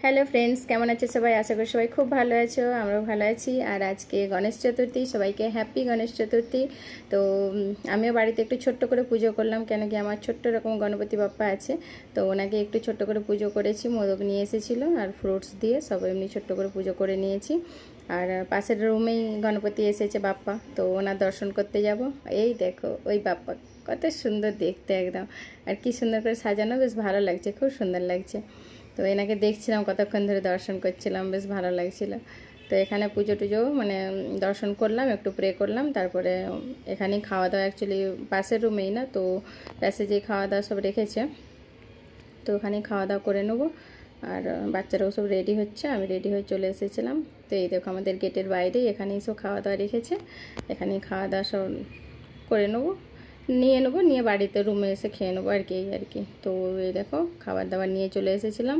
Hello friends, কেমন আছে সবাই? আশা করি সবাই খুব ভালো আছো, আমরাও ভালো আছি। আর আজকে গণেশ চতুর্থী, সবাইকে হ্যাপি গণেশ চতুর্থী। তো আমিও বাড়িতে একটু ছোট্ট করে পুজো করলাম, কেন কি আমার ছোট্ট রকম গণপতি বাপ্পা আছে। তো ওনাকে একটু ছোট্ট করে পুজো করেছি, মোদক নিয়ে এসেছিলো আর ফ্রুটস দিয়ে সব এমনি ছোট্ট করে পুজো করে নিয়েছি। আর পাশের রুমেই গণপতি এসেছে বাপ্পা, তো ওনার দর্শন করতে যাব। এই দেখো ওই বাপ্পা, কত সুন্দর দেখতে একদম, আর কি সুন্দর করে সাজানো, বেশ ভালো লাগছে, খুব সুন্দর লাগছে। তো এনাকে দেখছিলাম, কতক্ষণ ধরে দর্শন করছিলাম, বেশ ভালো লাগছিল। তো এখানে পুজো টুজো মানে দর্শন করলাম, একটু প্রে করলাম, তারপরে এখানেই খাওয়া দাওয়া, অ্যাকচুয়ালি পাশের রুমেই না, তো প্যাসেজে খাওয়া দাওয়া সব রেখেছে, তো ওখানেই খাওয়া দাওয়া করে নেবো। আর বাচ্চারাও সব রেডি হচ্ছে, আমি রেডি হয়ে চলে এসেছিলাম। তো এই দেখো আমাদের গেটের বাইরেই এখানেই সব খাওয়া দাওয়া রেখেছে, এখানেই খাওয়া দাওয়া সব করে নেবো, নিয়ে বাড়িতে রুমে এসে খেয়ে নেবো আর কি, এই আর কি। তো এই দেখো খাবার দাবার নিয়ে চলে এসেছিলাম।